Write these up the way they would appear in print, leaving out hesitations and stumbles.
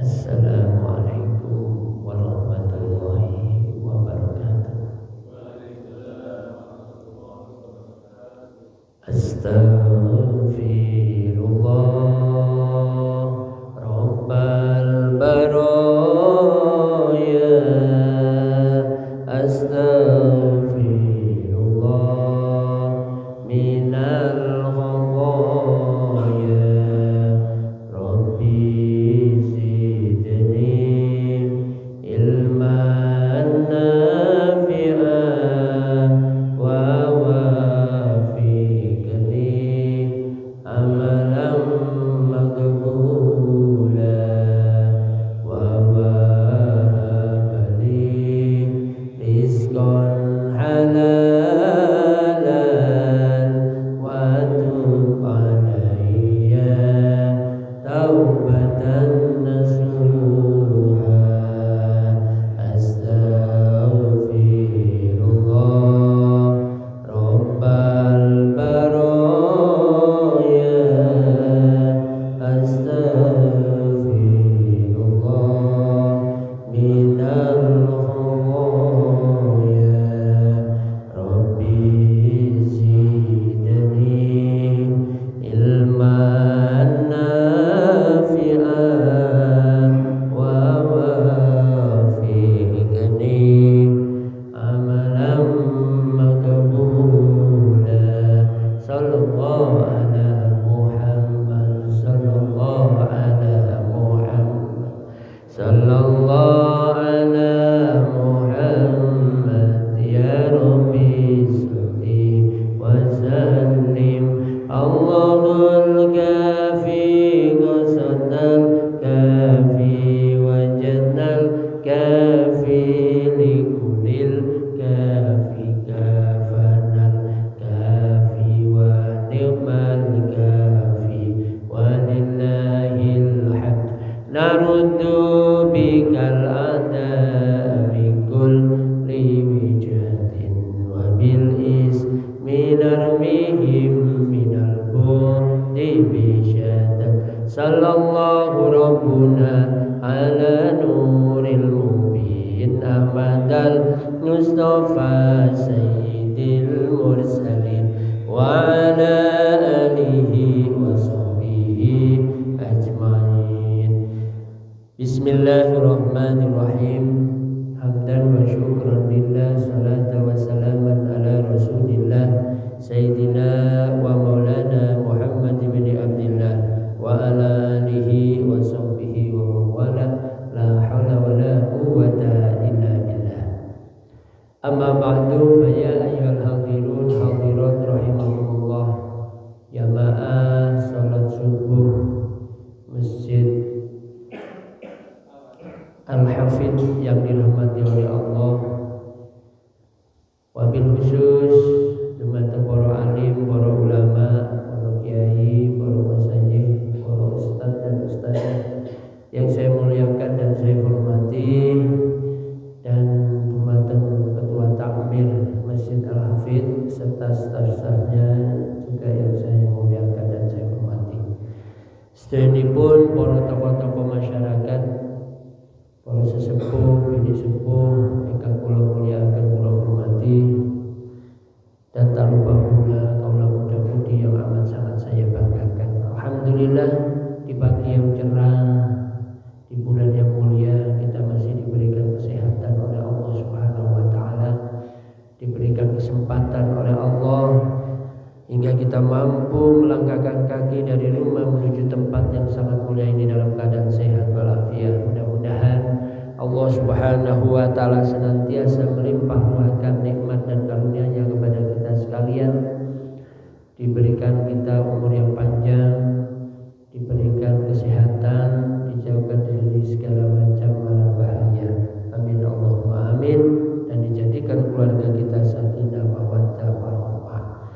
Assalamualaikum warahmatullahi wabarakatuh. Astaghfirullah Rabbal baraya. Astaghfirullah minal khotaya. Rabbi zidni ilman nafi'an wa wafiqni amalan maqbula wa wahabli rizqan halalan wa tub alayya taubatan nasuha. Astaghfirullah Rabbal baraya. Astaghfirullah minal khotaya. Rabbi zidni ilman nafi'an wa wafiqni amalan maqbula. Sallallahu ala Muhammad, sallallahu ala Muhammad, sallallahu ala Muhammad. Ya Rabbi salli wa sallim. Allahul kafi qasadal kafi wajadnal kafi likulil kafi kafanal kafi wa ni'mal kafi walillahil hamd. Naruddu bikal ada min kulli wijhatin wa bil ismi narmihim minal bu'di bisyadat. Sallallahu rabbuna ala nuril mubin ahmadal mustafa sayyidil mursalin wa ala alihi wa sahbihi ajmain. Bismillahirrahmanirrahim. Hamdan wa syukran lillah, salatan wa salaman ala rasulillah sayyidina wa maulana Muhammad bin Abdillah wa ala alihi wa sahbihi wa wala. La hawla wa la quwwata illa billah. Amma ba'du, fa ya ayyuhal hadirun hadirat rahimakumullah. Jamaah salat subuh Masjid Al-Hafidh yang dirahmati oleh Allah, wabil khusus jemaah para alim, para ulama, para kiai, para masyayikh, para ustaz dan ustazah yang saya muliakan dan saya hormati, dan jemaah ketua takmir Masjid Al-Hafidh serta staf-stafnya juga yang saya muliakan dan saya hormati. Sedanipun para tokoh-tokoh masyarakat, para sesepuh, bini sepuh ingkang kula muliakan, kula hormati, dan tak lupa pula kaula muda-mudi yang amat sangat saya banggakan. Alhamdulillah, di pagi yang cerah, di bulan yang mulia, kita masih diberikan kesehatan oleh Allah Subhanahu wa taala, diberikan kesempatan oleh Allah hingga kita mampu melangkahkan kaki dari rumah menuju tempat yang sangat mulia ini dalam keadaan sehat walafiat. Mudah-mudahan Allah Subhanahu wa taala senantiasa melimpah ruahkan nikmat dan karunia-Nya kepada kita sekalian, diberikan kita umur yang panjang, diberikan kesehatan, dijauhkan dari segala macam mara bahaya. Amin Allahumma amin. Dan dijadikan keluarga kita sakinah mawaddah warahmah.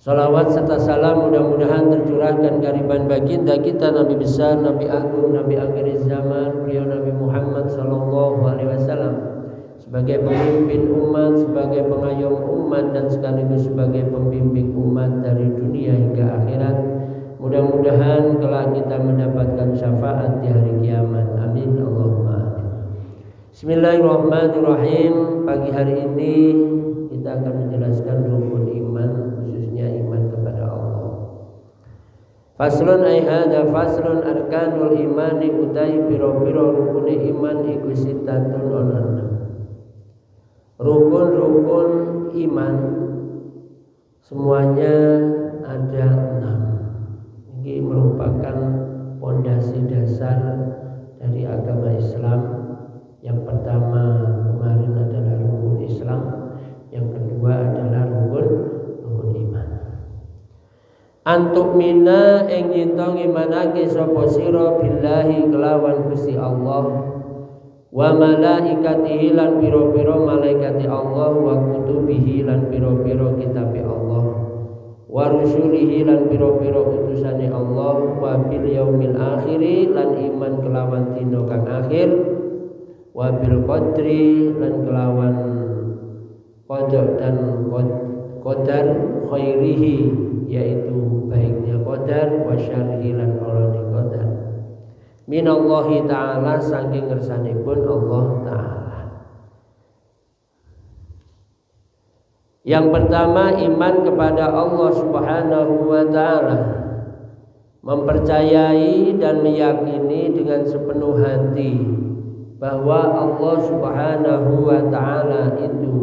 Salawat serta salam mudah-mudahan tercurahkan kehadiran baginda kita Nabi besar, Nabi agung, Nabi akhir zaman, beliau Nabi Muhammad sallallahu alaihi wasallam, sebagai pemimpin umat, sebagai pengayom umat, dan sekaligus sebagai pembimbing umat dari dunia hingga akhirat. Mudah-mudahan kelak kita mendapatkan syafaat di hari kiamat. Bismillahirrahmanirrahim. Pagi hari ini kita akan menjelaskan rukun iman, khususnya iman kepada Allah. Faslun ay hadza faslun arkanul imani utai pira-pira rukune iman iku sitatun ana. Rukun-rukun iman semuanya ada 6. Ini merupakan pondasi dasar dari agama Islam. Yang pertama kemarin adalah rukun Islam, yang kedua adalah rukun iman. Antuk mina ing nyito ngimanake sapa sira billahi kelawan Gusti Allah, wa malaikatihi lan pira-pira malaikati Allah, wa kutubihi lan pira-pira kitabe Allah, wa rusulihi lan pira-pira utusane Allah, wa bil yaumil akhir lan iman kelawan dina kang akhir, wa bil qadri lan kelawan qadar dan qadar khairihi yaitu baiknya qadar, wa syarrihi lan olone qadar minallahi ta'ala saking ngersanipun Allah ta'ala. Yang pertama iman kepada Allah Subhanahu wa ta'ala, mempercayai dan meyakini dengan sepenuh hati bahwa Allah Subhanahu wa ta'ala itu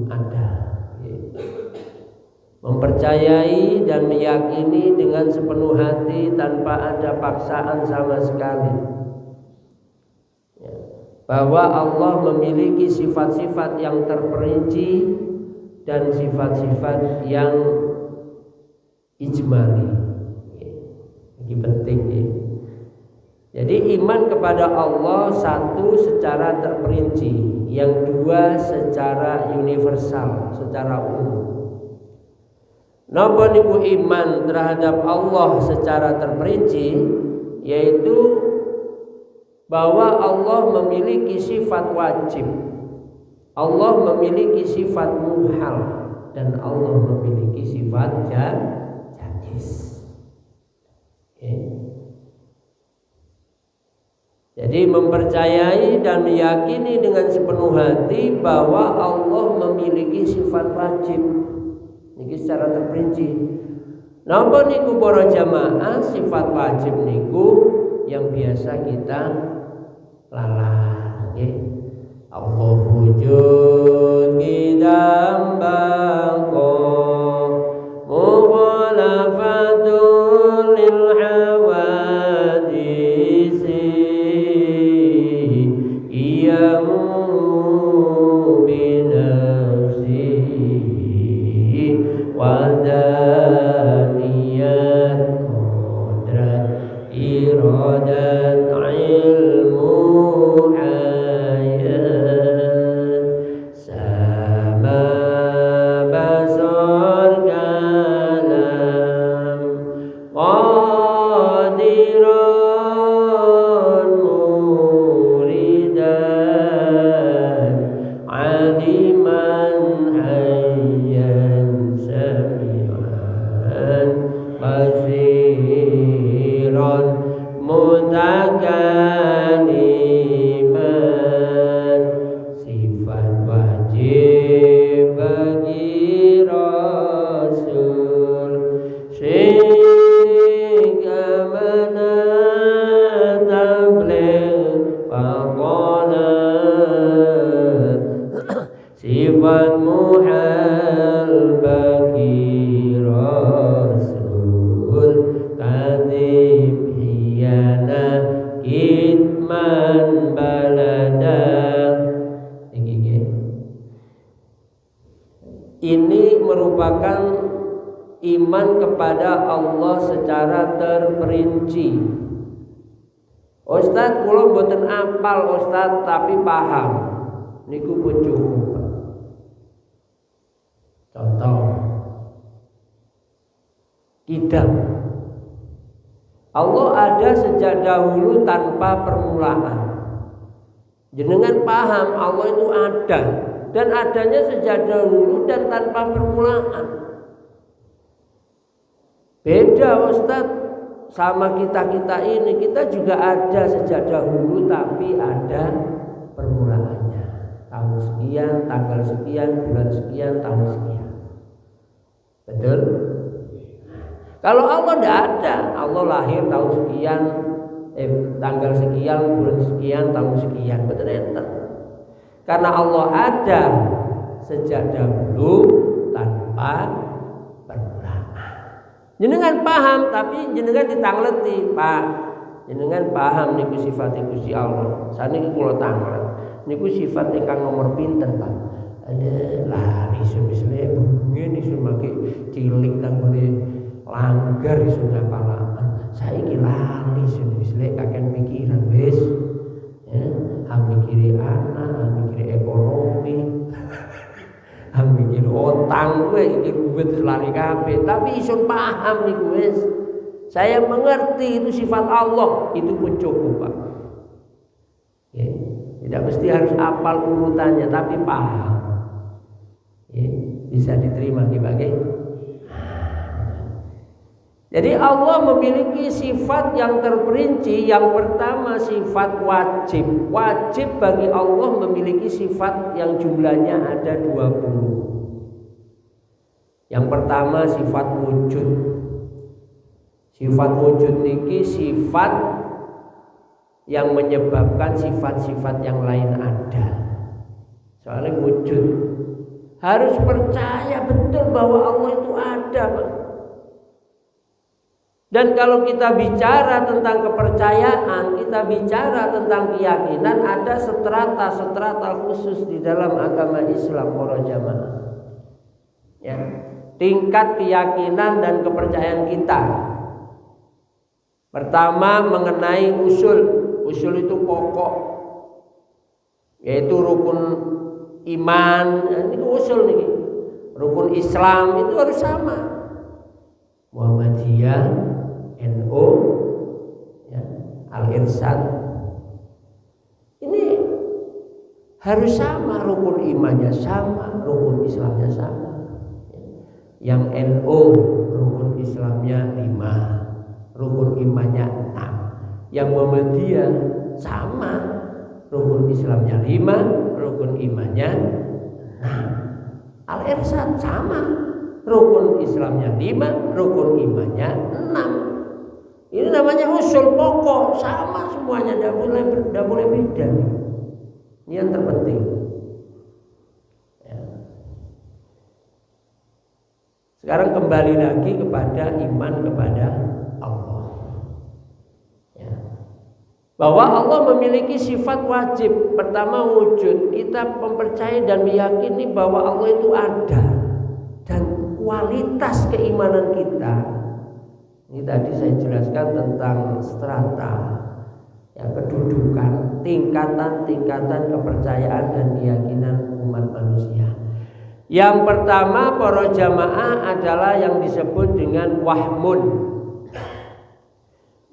ada. Mempercayai dan meyakini dengan sepenuh hati tanpa ada paksaan sama sekali bahwa Allah memiliki sifat-sifat yang terperinci dan sifat-sifat yang ijmali. Ini penting ya. Jadi iman kepada Allah satu secara terperinci, yang dua secara universal, secara umum. Napa niku iman terhadap Allah secara terperinci, yaitu bahwa Allah memiliki sifat wajib, Allah memiliki sifat muhal, dan Allah memiliki sifat jaiz. Jadi mempercayai dan meyakini dengan sepenuh hati bahwa Allah memiliki sifat wajib. Ini secara terperinci. Napa niku para jamaah, sifat wajib niku yang biasa kita lalah. Allah wujud kidambako mukhalafatul lil hawadisi wadaniyat qudrat iradat ilmu ayat sama basar kalam qadiran muridan aliman hayyan sami'an basiran mutakaliman. Sifat wajib bagi Rasul sehingga mana tabligh faqala, sifat muhal bagi Rasul kadhib hiyana kitman balada. Ini merupakan iman kepada Allah secara terperinci. Ustaz, kula mboten apal Ustaz, tapi paham. Niku pun cukup. Contoh kidam. Allah ada sejak dahulu tanpa permulaan. Jenengan paham Allah itu ada, dan adanya sejak dahulu dan tanpa permulaan. Beda Ustaz sama kita ini, kita juga ada sejak dahulu tapi ada permulaannya. Tahun sekian, tanggal sekian, bulan sekian, tahun sekian. Betul? Kalau Allah tidak ada, Allah lahir tahun sekian, tanggal sekian, bulan sekian, tahun sekian. Betul enten. Karena Allah ada sejak dahulu tanpa permulaan. Jenengan paham, tapi jenengan ditangleti, Pak. Jenengan paham niku sifat Gusti Allah. Saniki kula tanglet. Niku sifat ingkang nomor pinten, Pak. Ada lari semisle bengen iso make cilik tanggone langgar iso ngapalaan. Saiki lali semisle kakek pikiran wis. Ya, mikiri anak, mikiri ekonomi. Mikir utang kowe iki ruwet lari kabeh, tapi iso paham niku wis. Saya mengerti itu sifat Allah, itu pun cukup, Pak. Ya, tidak mesti harus hafal urutannya, tapi paham. Ya, bisa diterima sebagai. Jadi Allah memiliki sifat yang terperinci. Yang pertama sifat wajib. Wajib bagi Allah memiliki sifat yang jumlahnya ada 20. Yang pertama sifat wujud. Sifat wujud niki sifat yang menyebabkan sifat-sifat yang lain ada. Soalnya wujud. Harus percaya betul bahwa Allah itu ada, Pak. Dan kalau kita bicara tentang kepercayaan, kita bicara tentang keyakinan, ada strata-strata khusus di dalam agama Islam para jamaah. Ya, tingkat keyakinan dan kepercayaan kita. Pertama mengenai usul. Usul itu pokok, yaitu rukun iman. Ini usul nih. Rukun Islam itu harus sama. Muhammadiyah, NU, ya, Al-Irsyad, ini harus sama, rukun imannya sama, rukun Islamnya sama. Yang NU rukun Islamnya 5, rukun imannya 6. Yang Muhammadiyah sama, rukun Islamnya 5, rukun imannya 6. Al-Irsyad sama, rukun Islamnya 5, rukun imannya 6. Ini namanya usul pokok, sama semuanya, tidak boleh beda. Ini yang terpenting. Ya. Sekarang kembali lagi kepada iman kepada Allah. Ya. Bahwa Allah memiliki sifat wajib. Pertama wujud. Kita mempercayai dan meyakini bahwa Allah itu ada. Dan kualitas keimanan kita, ini tadi saya jelaskan tentang strata, ya, kedudukan, tingkatan-tingkatan kepercayaan dan keyakinan umat manusia. Yang pertama para jamaah adalah yang disebut dengan wahmun.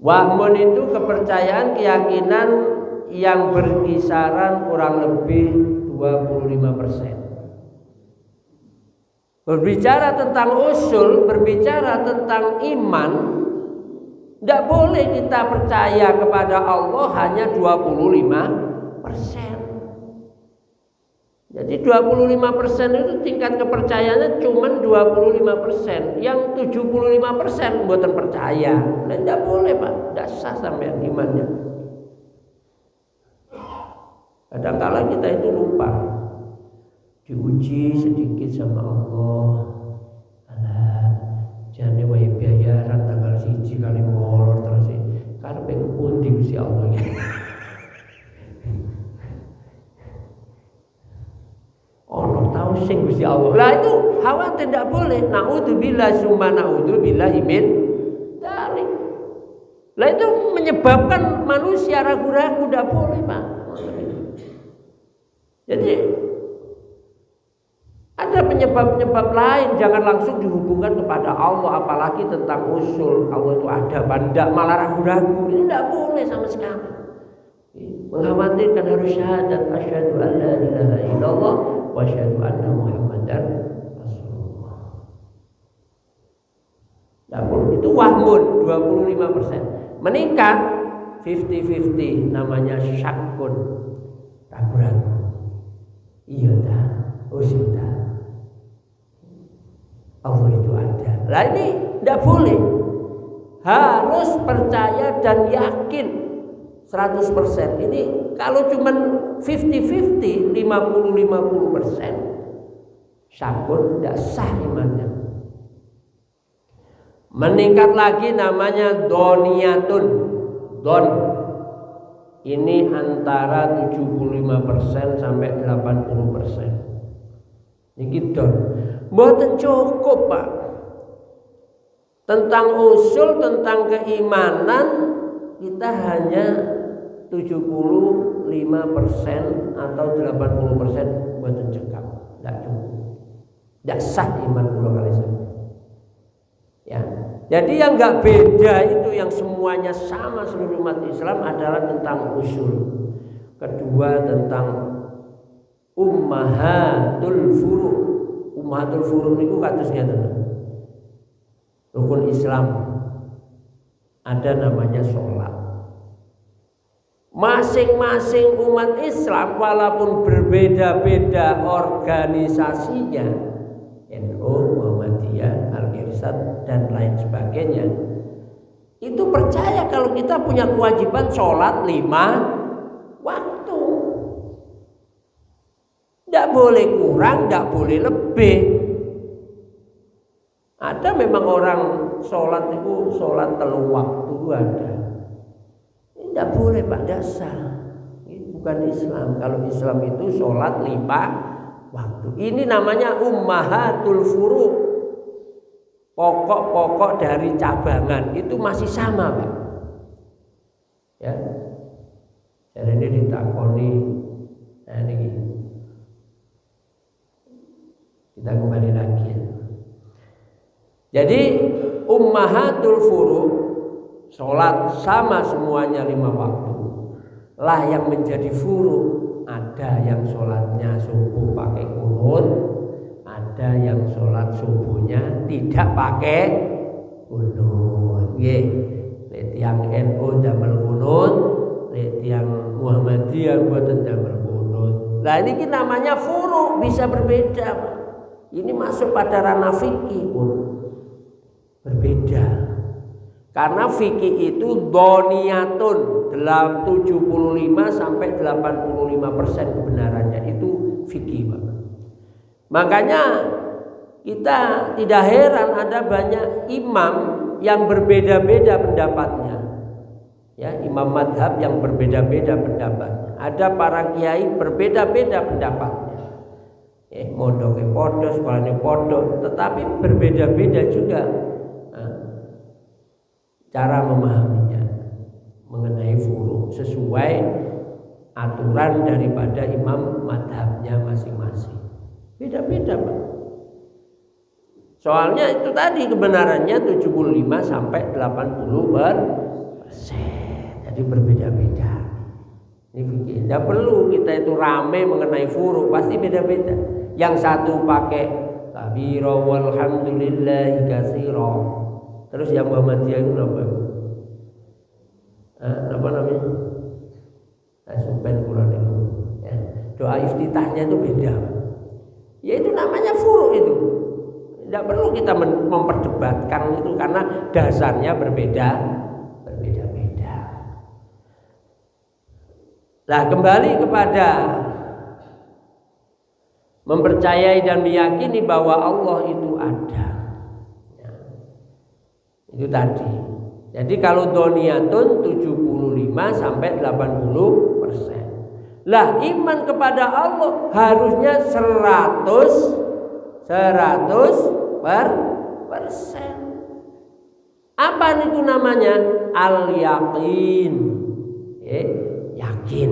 Wahmun itu kepercayaan keyakinan yang berkisaran kurang lebih 25%. Berbicara tentang usul, berbicara tentang iman, tidak boleh kita percaya kepada Allah hanya 25%. Jadi 25% itu tingkat kepercayaannya cuma 25%. Yang 75% buatan percaya. Nah, tidak boleh, Pak. Tidak sah sampai imannya. Kadang-kala kita itu lupa. Diuji sedikit sama Allah. Alah, jane wae bayaran tanggal 1 kali molor terus karepe pundi Gusti Allah. Ono tau sing Gusti Allah. Lah itu khawatir tidak boleh. Naudzubillah summa naudzubillah min dzalik. Lah itu menyebabkan manusia ragu-ragu, tidak boleh, Pak. Jadi ada penyebab-penyebab lain, jangan langsung dihubungkan kepada Allah, apalagi tentang usul Allah itu ada apa enggak, malah ragu-ragu. Ini tidak boleh sama sekali. Mengkhawatirkan harus syahadat asyhadu an la ilaha illallah wa asyhadu anna muhammadar rasulullah. Tidak boleh. Itu wahmun 25%. Meningkat 50-50, namanya syakun. ragu-ragu. Iya dah, oh sudah. Allah itu ada. Lah ini tidak boleh. Harus percaya dan yakin 100%. Ini kalau cuman 50-50, 50-50%, sabun tidak sah imannya. Meningkat lagi namanya doniyatun. Don ini antara 75% sampai 80%. Ini don. Mboten cukup, Pak. Tentang usul, tentang keimanan kita hanya 75% atau 80% mboten cekap. Tidak cukup. Tidak sah iman kula kali sampeyan. Ya. Jadi yang nggak beda itu, yang semuanya sama seluruh umat Islam adalah tentang usul. Kedua tentang ummahatul furu'. Ummahatul furu' niku kados ngeten. Rukun Islam ada namanya sholat. Masing-masing umat Islam walaupun berbeda-beda organisasinya, NU, Muhammadiyah, Al-Irsyad dan lain sebagainya, itu percaya kalau kita punya kewajiban sholat 5 waktu. Tidak boleh kurang, tidak boleh lebih. Ada memang orang sholat itu sholat 3 waktu ada. Ini tidak boleh, Pak, dasar. Ini bukan Islam. Kalau Islam itu sholat 5 waktu. Ini namanya ummahatul furu'. Pokok-pokok dari cabangan itu masih sama, Pak. Ya. Jadi ini ditakoni. Nah, ini kita kembali lagi. Jadi ummahatul furu' sholat sama semuanya 5 waktu. Lah yang menjadi furu' ada yang sholatnya subuh pakai kunut, ada yang sholat subuhnya tidak pakai kunut. Lek yang NU damel kunut, lek yang Muhammadiyah boten damel kunut. Lah ini namanya furu', bisa berbeda, Pak. Ini masuk pada ranah fikih pun berbeda. Karena fikih itu doniyatun, dalam 75 sampai 85% kebenarannya itu fikih, Pak. Makanya kita tidak heran ada banyak imam yang berbeda-beda pendapatnya. Ya, imam madhab yang berbeda-beda pendapatnya. Ada para kiai berbeda-beda pendapatnya. Mondoknya podo, sekolahnya podo, tetapi berbeda-beda juga cara memahaminya mengenai furu' sesuai aturan daripada imam madhabnya masing-masing. Beda-beda, Pak. Soalnya itu tadi kebenarannya 75 sampai 80%. Jadi berbeda-beda. Ini fikih. Tidak perlu kita itu rame mengenai furu', pasti beda-beda. Yang satu pakai kabira walhamdulillahi katsira. Terus yang Muhammadiyah itu apa? Apa namanya? Sumpen Quran itu. Ya. Doa iftitahnya itu beda. Ya itu namanya furu' itu. Tidak perlu kita memperdebatkan itu karena dasarnya berbeda-beda. Nah, kembali kepada mempercayai dan meyakini bahwa Allah itu ada. Ya. Itu tadi. Jadi kalau doniyatun 75 sampai 80%. Lah iman kepada Allah harusnya 100%. Apa itu namanya? Al-yaqin. Yakin.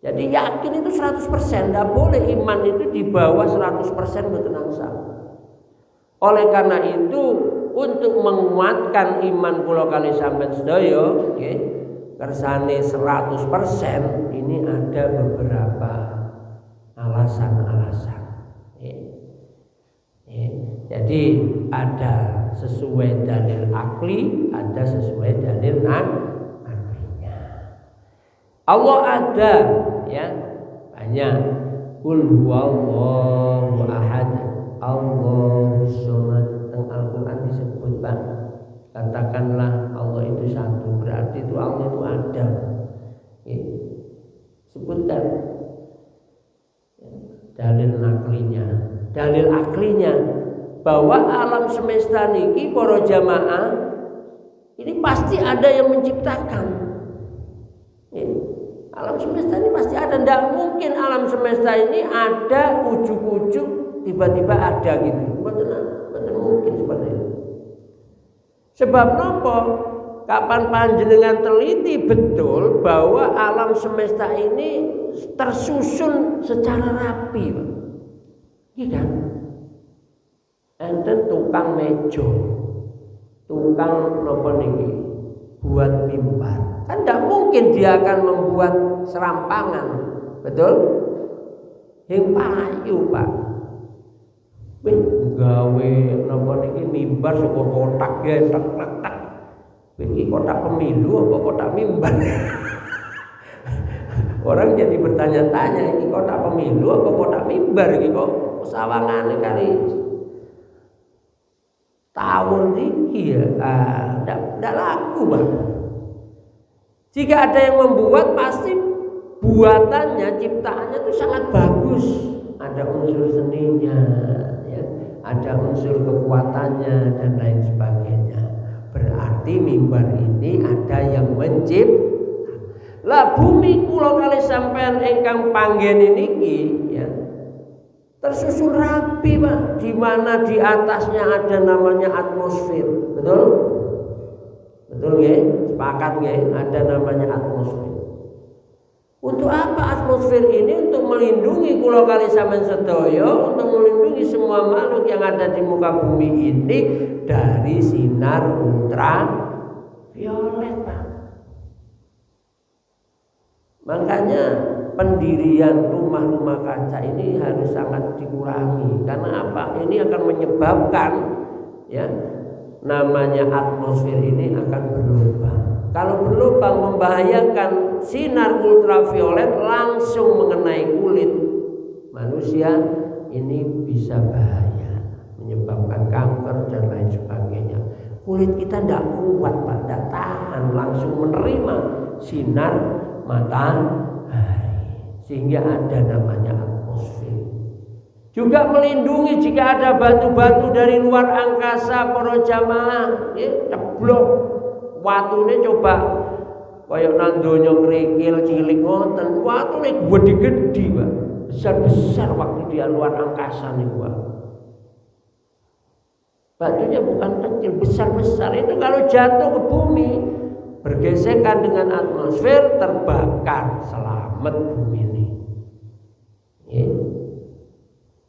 Jadi yakin itu 100%. Tidak boleh iman itu di bawah 100% betenang sama. Oleh karena itu untuk menguatkan iman kula kali sampeyan sedaya, kersane 100%, ini ada beberapa alasan-alasan. Jadi ada sesuai dalil akli, ada sesuai dalil naklinya. Allah ada ya, banyak. Qul huwallahu ahad, Allahus samad. Teng Al-Qur'an disebut, Pak. Katakanlah Allah itu satu, berarti itu Allah itu ada. Ya. Sebutkan dalil naklinya, dalil aklinya bahwa alam semesta niki para jamaah ini pasti ada yang menciptakan. Ya. Alam semesta ini pasti ada, tidak mungkin alam semesta ini ada ujuk-ujuk tiba-tiba ada gitu. Betul mungkin seperti itu. Sebab nopo? Kapan panjenengan teliti betul bahwa alam semesta ini tersusun secara rapi, Pak. Iya kan? Enten tukang meja, tukang nopo niki buat mimbar. Kan tidak mungkin dia akan membuat serampangan, betul? Yang payu, Pak. Wih, gawe nopo niki mimbar saka kotak ya, tak. Ini kotak pemilu apa kotak mimbar? Orang jadi bertanya-tanya, ini kotak pemilu apa kotak mimbar? Ini kok sawangannya kali tawur tinggi ya? Tidak laku, Bang. Jika ada yang membuat, pasti buatannya, ciptaannya itu sangat bagus. Ada unsur seninya, ya, ada unsur kekuatannya dan lain sebagainya. Berarti mimbar ini ada yang mencipta. Lah bumi kula kali sampean ingkang panggen niki ya tersusun rapi, Pak, di mana di atasnya ada namanya atmosfer. Betul? Betul nggih? Sepakat nggih? Ada namanya atmosfer. Untuk apa atmosfer ini? Untuk melindungi kula kali sampean sedaya, untuk melindungi semua makhluk yang ada di muka bumi ini dari sinar ultraviolet, Pak. Makanya pendirian rumah-rumah kaca ini harus sangat dikurangi. Karena apa? Ini akan menyebabkan ya namanya atmosfer ini akan berlubang. Kalau berlubang membahayakan, sinar ultraviolet langsung mengenai kulit manusia, ini bisa bahaya, menyebabkan kanker dan lain sebagainya. Kulit kita tidak kuat, Pak, tidak tahan, langsung menerima sinar matahari, sehingga ada namanya atmosfer. Juga melindungi jika ada batu-batu dari luar angkasa, para jamaah, ceblok watune coba kaya nang donya krikil cilik ngoten, watune gede-gede, Pak. Besar-besar waktu dia luar angkasa niku, Pak. Batunya bukan kecil, besar-besar. Itu kalau jatuh ke bumi, bergesekan dengan atmosfer, terbakar, selamat bumi ini. Ya.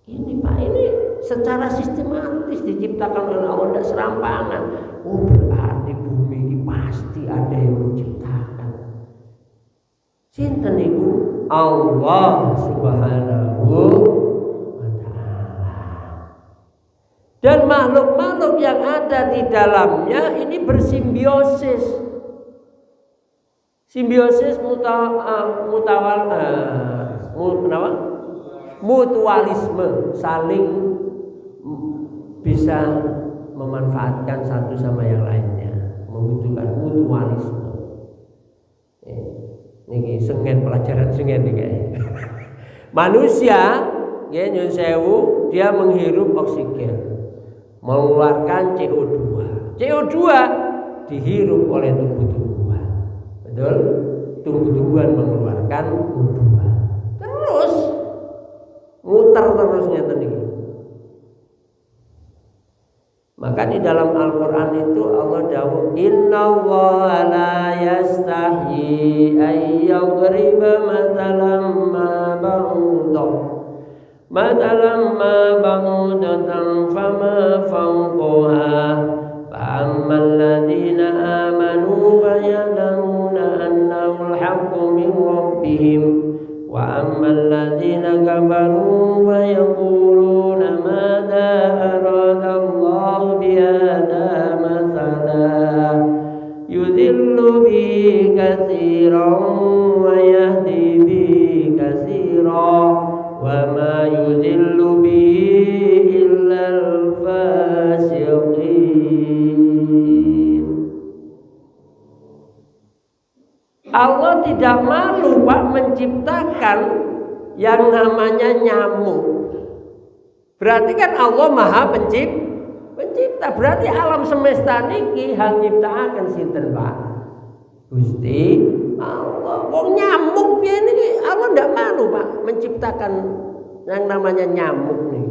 Ini, Pak, ini secara sistematis diciptakan oleh Allah, tidak serampangan. Oh, berarti bumi ini pasti ada yang menciptakan. Sinten niku? Allah Subhanahu wa ta'ala. Dan makhluk-makhluk yang ada di dalamnya ini bersimbiosis. Simbiosis mutualisme, saling bisa memanfaatkan satu sama yang lainnya, membutuhkan mutualisme. Niki sengen, pelajaran sengen niki. Manusia, nggih nyun sewu, dia menghirup oksigen, mengeluarkan CO2. CO2 dihirup oleh tumbuh-tumbuhan. Betul? Tumbuh-tumbuhan mengeluarkan O2. Terus muter terusnya tadi. Maka di dalam Al-Quran itu Allah dawuh, innallaha la yastahyi ay yadriba matalam ma ba'udatan fama fawqaha fa'ammal ladina amanu fayalamuna annahu al-haqqu min rabbihim wa ammal ladina kafaru fayaquluna madza arada Allah bihadza mathala yudhillu bi katsiran wa yahdi bi katsira wa ma yudhillu bihi illal fasiqin. Allah tidak malu Pak menciptakan yang namanya nyamuk. Berarti kan Allah Maha pencipta. Berarti alam semesta niki hang nyiptakaken sinten Pak? Gusti Allah. Wong nyamuk ini Allah ndak malu Pak menciptakan yang namanya nyamuk nih.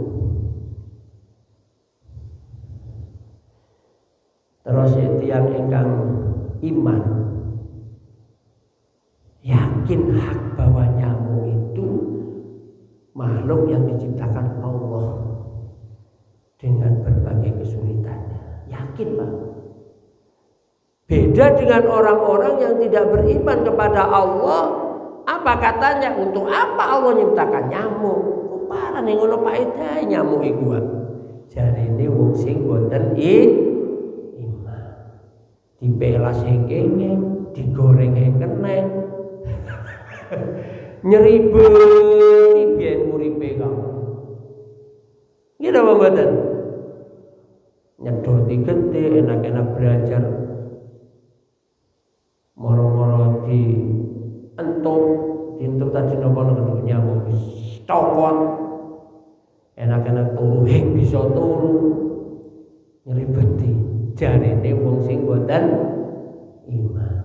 Terus tiyang ingkang iman yakin hak bahwa nyamuk itu makhluk yang diciptakan Allah dengan berbagai kesulitannya. Yakin Pak. Beda dengan orang-orang yang tidak beriman kepada Allah. Apa katanya? Untuk apa Allah nyiptakan nyamuk? Parah nih ngono paedahe nyamuk iku. Jarine wong sing boten iman. Dipelas kenging, digoreng keneng. Nyeribeti biyen uripe kamu. Nggih napa mboten? Nyedoti gede, enak-enak belajar. Moro-moro di entuk tadi napa nyamuk cokot. Enak-enak turu bisa turu. Nyeribeti jarine wong sing boten iman.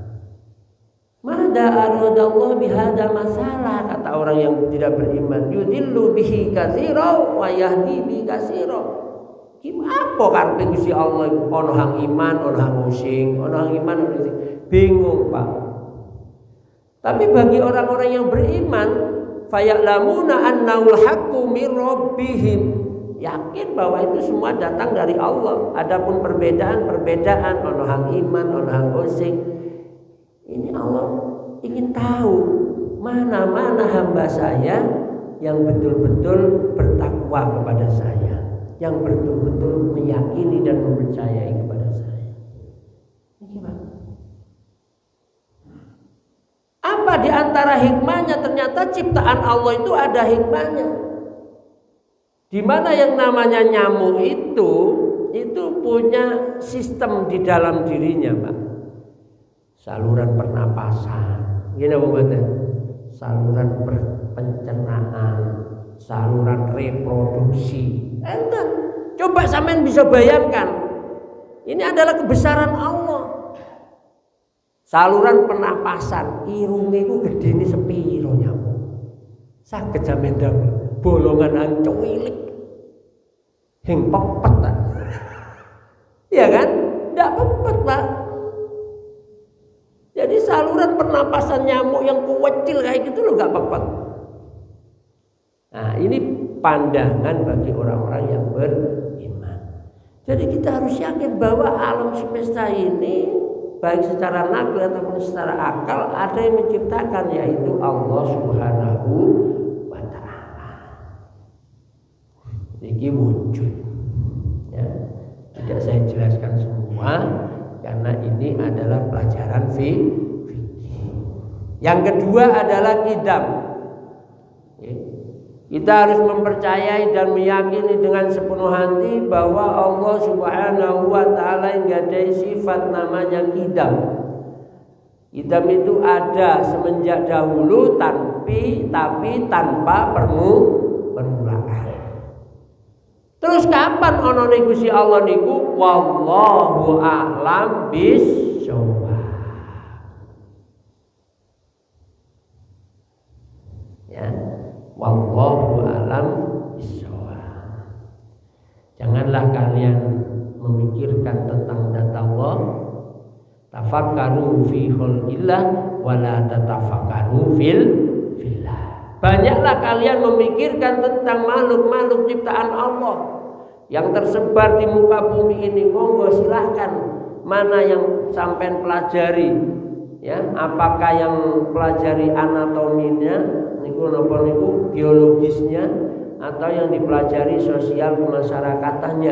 Mada aradallahu bihada masalah, kata orang yang tidak beriman, yudillu bihi katsira wa yahdi bihi katsira. Apa karepe Gusti Allah ana hang iman, ana hang using, ana hang iman, ana using. Bingung, Pak. Tapi bagi orang-orang yang beriman, faya'lamuna annahul haqqu mir rabbihim. Yakin bahwa itu semua datang dari Allah. Adapun perbedaan-perbedaan, ana hang iman, ana hang using. Ini Allah ingin tahu mana-mana hamba saya yang betul-betul bertakwa kepada saya, yang betul-betul meyakini dan mempercayai kepada saya. Ini Pak. Apa di antara hikmahnya? Ternyata ciptaan Allah itu ada hikmahnya. Di mana yang namanya nyamuk itu punya sistem di dalam dirinya, Pak. Saluran pernapasan, gini apa? Saluran pencernaan, saluran reproduksi. Enten, coba sampean bisa bayangkan, ini adalah kebesaran Allah. Saluran pernapasan, irunge ku gedene sepiro nyamuk. Saged sampean ndang bolongan ancuwilik. Hing pepet ta. Iya kan? Ndak pepet, Pak. Jadi saluran pernapasan nyamuk yang kecil kayak gitu loh gak pepet. Nah ini pandangan bagi orang-orang yang beriman. Jadi kita harus yakin bahwa alam semesta ini baik secara nakal ataupun secara akal ada yang menciptakan, yaitu Allah Subhanahu wa Ta'ala. Ini wujud ya. Tidak saya jelaskan semua karena ini adalah pelajaran fikih. Yang kedua adalah qidam. Kita harus mempercayai dan meyakini dengan sepenuh hati bahwa Allah Subhanahu wa Ta'ala yang gadai sifat namanya qidam. Qidam itu ada semenjak dahulu tapi tanpa permulaan. Terus kapan ana Gusti Allah niku? Wallahu a'lam bishawab. Ya, wallahu a'lam bishawab. Janganlah kalian memikirkan tentang data Allah. Tafakkaru fi khalqillah wa la tatafakkaru fillah. Banyaklah kalian memikirkan tentang makhluk-makhluk ciptaan Allah yang tersebar di muka bumi ini. Monggo silahkan mana yang sampean pelajari, ya, apakah yang pelajari anatominya niku napa niku, biologisnya, atau yang dipelajari sosial kemasyarakatan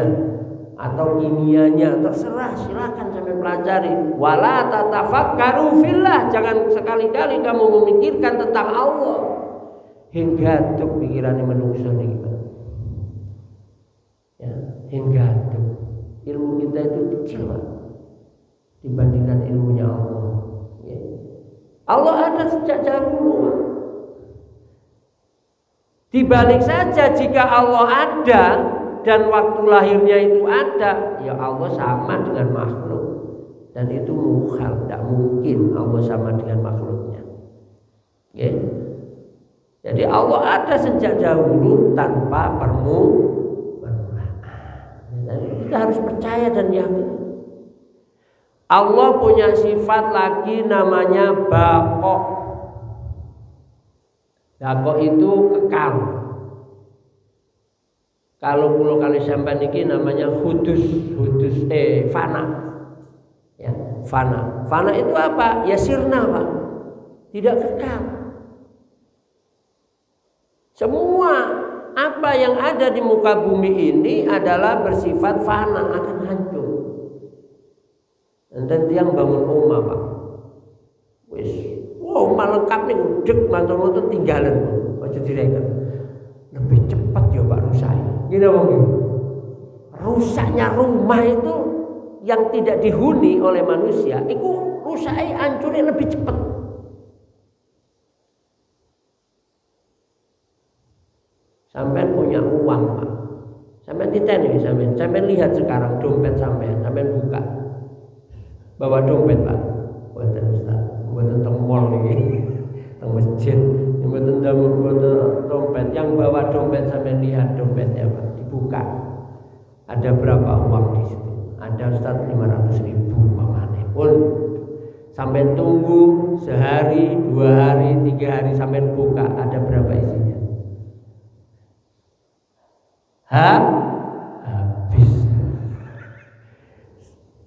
atau kimianya, terserah, silahkan sampai pelajari. Wala tatafakkaru fillah, jangan sekali-kali kamu memikirkan tentang Allah. hingga tuk pikirane menungso niki Pak. Ya, hingga tuk. Ilmu kita itu kecil Pak dibandingkan ilmunya Allah. Ya. Allah ada sejak dahulu. Dibalik saja jika Allah ada dan waktu lahirnya itu ada, ya Allah sama dengan makhluk. Dan itu mukhal, tidak mungkin Allah sama dengan makhluknya. Okay. Jadi Allah ada sejak dahulu tanpa permulaan. Jadi kita harus percaya dan yakin. Allah punya sifat lagi namanya baqo. Baqo itu kekal. Kalau pulau kali sampai niki namanya hudus fana. Ya, fana. Fana itu apa? Ya sirna, Pak. Tidak kekal. Semua apa yang ada di muka bumi ini adalah bersifat fana, akan hancur. Dan tiang bangun rumah, Pak. Wis, wow, lengkap nih, udek mantul-mantul tinggalan, aja direken. Lebih cepat ya Pak rusaknya. Gini mungkin. Rusaknya rumah itu yang tidak dihuni oleh manusia, itu rusaknya hancurnya lebih cepat. Sampai punya uang Pak, sampai ditanya, sampai lihat sekarang dompet sampai buka, bawa dompet Pak, buatan Ustaz, buatan teng mall ini, teng masjid, buatan dompet, yang bawa dompet sampai lihat dompetnya Pak, dibuka, ada berapa uang di situ? Ada Ustaz 500.000 pamane pun sampai tunggu sehari, 2 hari, 3 hari sampai buka, ada berapa isinya? Habis.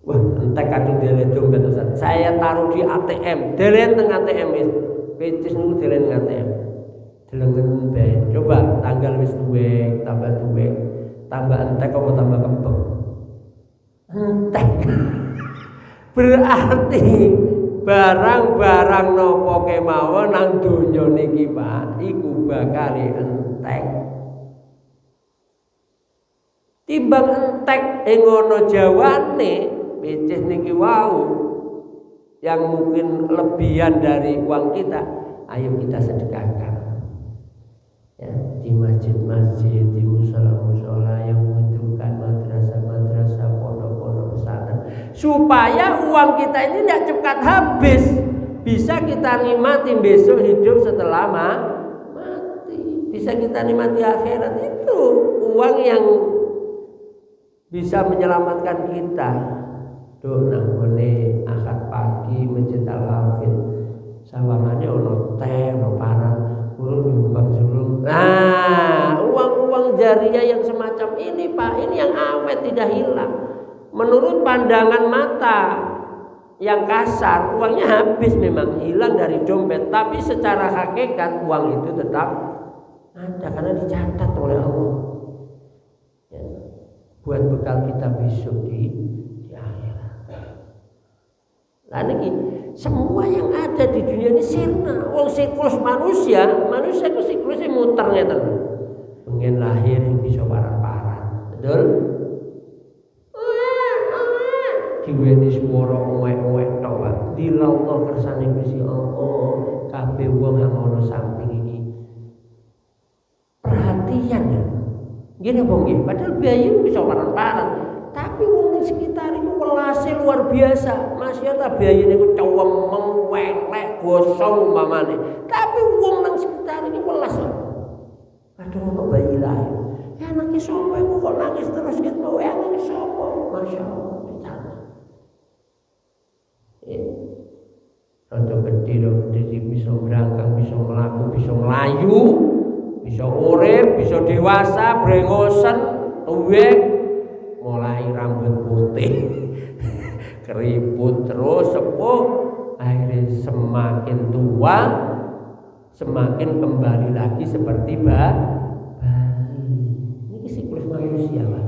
Wah, entek kadung dele dompet Ustaz. Saya taruh di ATM, delen teng ATM wis. Pecis niku delen teng ATM. Delengen bae. Coba tanggal wis tuwek, tambah tuwek, tambah entek apa tambah kempeng? Entek. Berarti barang-barang nopo kemawon nang donya niki Pak, iku bakal entek. Timbang entek ngono jawane pecis niki wau yang mungkin lebihan dari uang kita, ayo kita sedekahkan. Ya, di masjid-masjid, di musola-musola yang membutuhkan, madrasah-madrasah, pondok-pondok pesantren, supaya uang kita ini tidak cepat habis, bisa kita nikmati besok hidup setelah mati, bisa kita nikmati akhirat. Itu uang yang bisa menyelamatkan kita. Duh nanggone akad pagi Masjid Al-Hafid sawangane ono teh, ono parang, urung nyumbang sulung. Nah, uang-uang jariah yang semacam ini Pak, ini yang awet, tidak hilang. Menurut pandangan mata yang kasar, uangnya habis, memang hilang dari dompet, tapi secara hakikat uang itu tetap ada karena dicatat oleh Allah. Ya, buat bekal kita besok di akhirat. Nah ini semua yang ada di dunia ini sirna. Wong siklus manusia itu siklusnya muter ngeten. Pengen lahir yang bisa paran-paran, betul? Diweni swara owek-owek tok wae. Dilallah kersane Gusti Allah, kabeh wong yang ana samping iki. Perhatian ya. Gini apa nggih? Padahal biaya bisa paran-paran. Tapi wong ning sekitar itu welase luar biasa. Masyaallah biayane ku cewemeng, welek, gosong umpamane. Tapi wong nang sekitar ini welas. Aduh kok bayi lahir. Ya anake sapa iku kok nangis terus ket mau anake sapa? Masyaallah ditanya. Rada gede bisa berangkat, bisa melaku, bisa melayu, bisa urip, bisa dewasa, brengosen, tuwek, mulai rambut putih, keriput terus sepuh, akhirnya semakin tua, semakin kembali lagi seperti bayi. Ini siklus manusia Pak.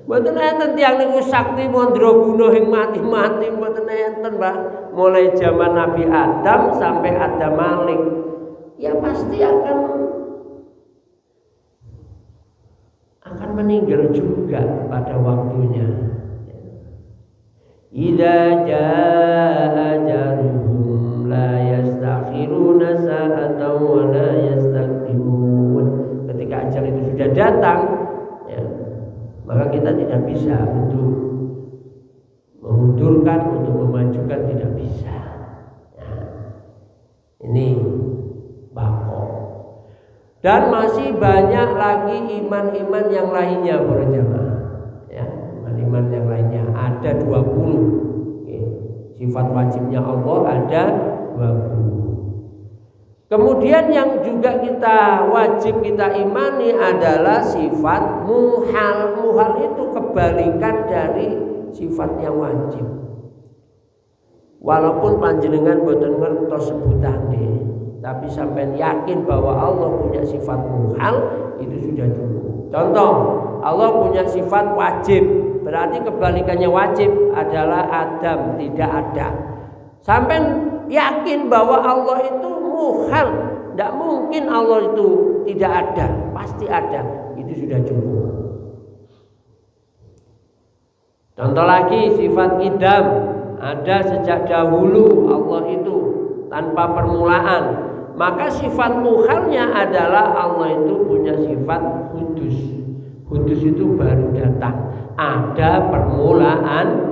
Mboten enten tiyang niku sakti mandraguna ing mati-mati mboten enten Pak. Mulai zaman Nabi Adam sampai Adam Malik ya pasti akan meninggal juga pada waktunya. Idza jaa ajaluhum la yastakhiruna sa'atan wa la yastaqdimun. Ketika ajal itu sudah datang, ya, maka kita tidak bisa untuk memundurkan, untuk memajukan, tidak bisa. Ya, ini bako. Dan masih banyak lagi iman-iman yang lainnya para jamaah. Ya, iman-iman yang lainnya ada 20. Ya, sifat wajibnya Allah ada 20. Kemudian yang juga wajib kita imani adalah sifat muhal. Muhal itu kebalikan dari sifat yang wajib. Walaupun panjenengan boten ngertos sebutane, tapi sampai yakin bahwa Allah punya sifat muhal, itu sudah cukup. Contoh, Allah punya sifat wajib, berarti kebalikannya wajib adalah adam, tidak ada. Sampai yakin bahwa Allah itu muhal, tidak mungkin Allah itu tidak ada, pasti ada, itu sudah cukup. Contoh lagi, sifat idam, ada sejak dahulu Allah itu tanpa permulaan. Maka sifat muhalnya adalah Allah itu punya sifat hudus. Hudus itu baru datang, ada permulaannya.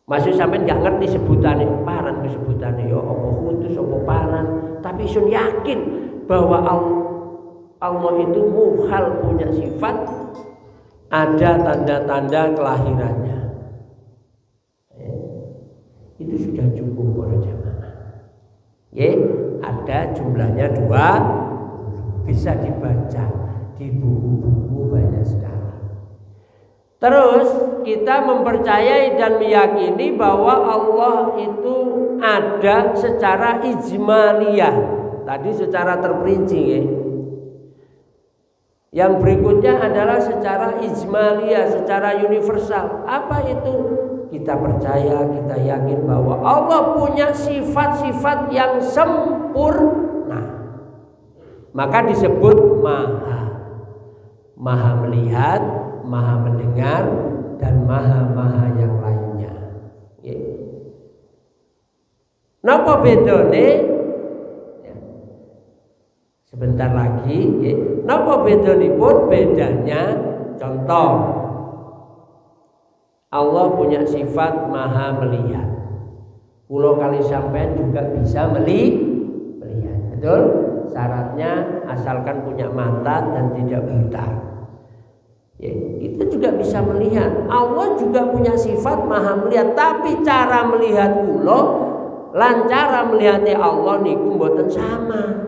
Masih sampai nggak ngerti sebutannya, paran sebutannya ya apa hudus apa paran, tapi sun yakin bahwa Allah itu muhal, punya sifat, ada tanda-tanda kelahirannya. Itu sudah cukup para jamaah. Ya, ada jumlahnya 2, bisa dibaca di buku-buku banyak sekali. Terus kita mempercayai dan meyakini bahwa Allah itu ada secara ijmaliyah. Tadi secara terperinci ya. Yang berikutnya adalah secara ijmaliyah, secara universal. Apa itu? Kita percaya, kita yakin bahwa Allah punya sifat-sifat yang sempurna. Maka disebut maha. Maha melihat, maha mendengar, dan maha-maha yang lainnya. Napa bedane? Sebentar lagi, napa bedanipun? Bedanya contoh, Allah punya sifat maha melihat. Pulau kali sampean juga bisa melihat. Betul? Syaratnya asalkan punya mata dan tidak buta. Ya, kita juga bisa melihat. Allah juga punya sifat maha melihat, tapi cara melihat kula lan cara melihatnya Allah niku mboten sama.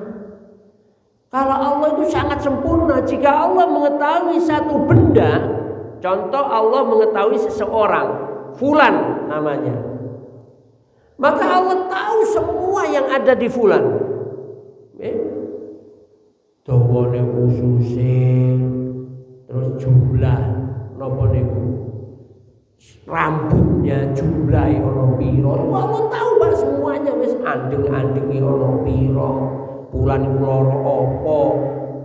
Kalau Allah itu sangat sempurna, jika Allah mengetahui satu benda, contoh Allah mengetahui seseorang, fulan namanya, maka Allah tahu semua yang ada di fulan. Dawane ususe, terus jumlah napa niku, rambutnya jumlahe ana pira. Allah tahu Pak semuanya, wis andeng-andengi ana pira, fulan iku lara apa.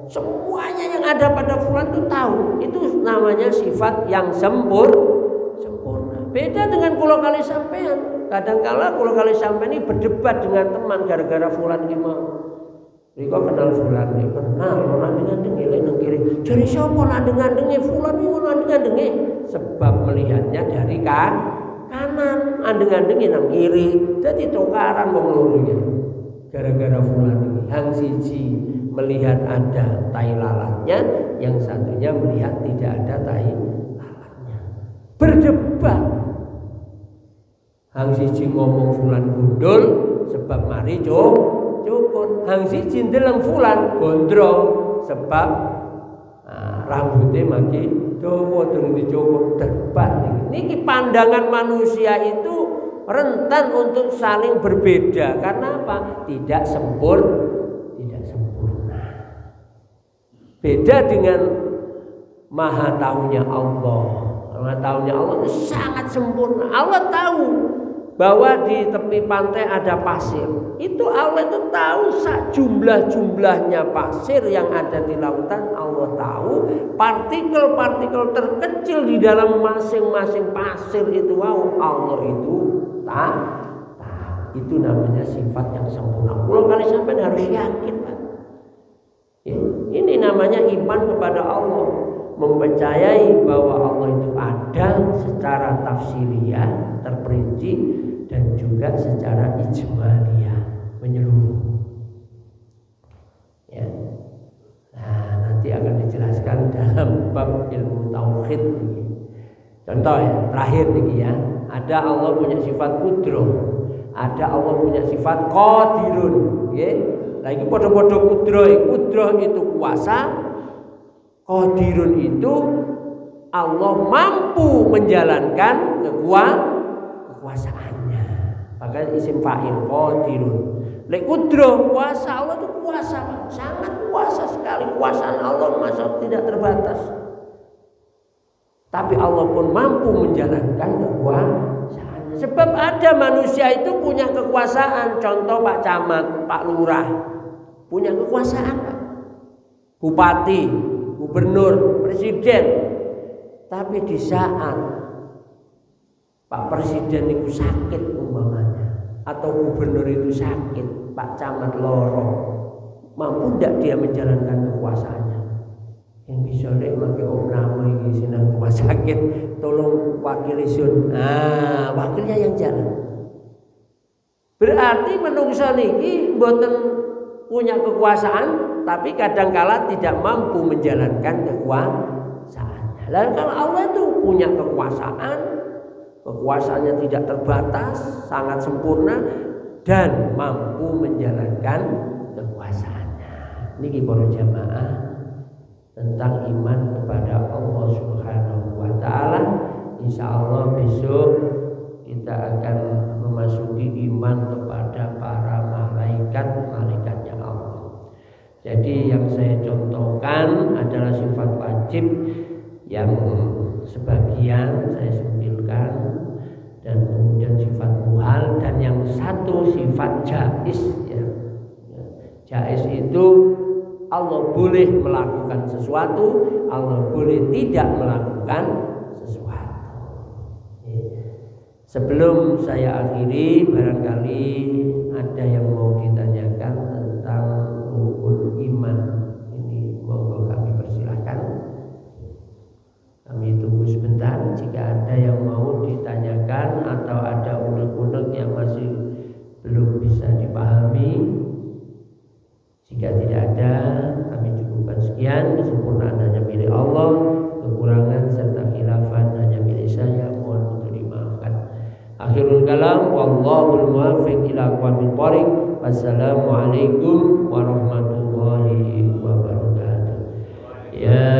Semuanya yang ada pada fulan itu tahu. Itu namanya sifat yang sempurna. Beda dengan kula kali sampean. Kadang-kala kula kali sampean ini berdebat dengan teman gara-gara fulan iki mau. Riko kenal fulan iki, kenal ora ndeng-ndengi lek nang kiri. Jare sapa nak ndeng-ndengi fulan iki ora ndeng-ndengi? Sebab melihatnya dari kanan, andeng-andengi nang kiri. Dadi tukaran wong loro iki. Gara-gara fulan iki hang siji melihat ada tai lalatnya, yang satunya melihat tidak ada tai lalatnya. Berdebat. Hang siji ngomong fulan gundul sebab mari cukur. Hang siji ndeleng fulan gondrong sebab rambutnya maki dawa durung dicukur. Debat niki pandangan manusia itu rentan untuk saling berbeda. Karena apa? Tidak sempurna. Beda dengan maha taunya Allah. Maha taunya Allah itu sangat sempurna. Allah tahu bahwa di tepi pantai ada pasir. Itu Allah itu tahu jumlah-jumlahnya pasir yang ada di lautan. Allah tahu partikel-partikel terkecil di dalam masing-masing pasir itu. Wow, Allah itu tahu. Itu namanya sifat yang sempurna. Pulau kali sampai harus yakin, Pak. Ya, ini namanya iman kepada Allah, mempercayai bahwa Allah itu ada secara tafsiriyah, terperinci, dan juga secara ijmaliyah, menyeluruh. Ya. Nah, nanti akan dijelaskan dalam bab ilmu tauhid ini. Contoh ya, terakhir nih ya, ada Allah punya sifat qudroh. Ada Allah punya sifat qadirun, nggih. Lagi podo-podo qudroh itu kuasa, qadirun itu Allah mampu menjalankan kekuasaannya. Makanya isim fa'il qadirun. Lek qudroh kuasa, Allah itu kuasa, sangat kuasa sekali. Kuasaan Allah masa tidak terbatas. Tapi Allah pun mampu menjalankan kekuasaan. Sebab ada manusia itu punya kekuasaan. Contoh Pak Camat, Pak Lurah punya kekuasaan, Pak. Bupati, gubernur, presiden. Tapi di saat Pak Presiden itu sakit umpamanya, atau gubernur itu sakit, Pak Camat loro, mampu tidak dia menjalankan kekuasaannya? Yang bisa deh pakai om nama ini senang rumah sakit, tolong wakil isun. Nah, wakilnya yang jalan. Berarti menungso niki mboten punya kekuasaan, tapi kadangkala tidak mampu menjalankan kekuasaannya. Lalu kalau Allah itu punya kekuasaan, kekuasaannya tidak terbatas, sangat sempurna, dan mampu menjalankan kekuasaannya. Niki para jamaah tentang iman kepada Allah Subhanahu wa taala. Insyaallah besok kita akan memasuki iman kepada para malaikat-malaikatnya Allah. Jadi yang saya contohkan adalah sifat wajib yang sebagian saya sempilkan, dan kemudian sifat muhal, dan yang satu sifat jaiz ya. Jaiz itu Allah boleh melakukan sesuatu, Allah boleh tidak melakukan sesuatu. Sebelum saya akhiri, barangkali ada yang mau ditanyakan tentang rukun iman ini, monggo kami persilahkan. Kami tunggu sebentar jika ada yang mau ditanyakan atau ada unek-unek yang masih belum bisa dipahami. Jika tidak ada, kami cukupkan sekian. Kesempurnaan hanya milik Allah, kekurangan serta khilafan hanya milik saya. Mohon untuk dimaafkan. Akhirul kalam, wallahul muwaffiq ila aqwamit thoriq. Wassalamualaikum warahmatullahi wabarakatuh. Ya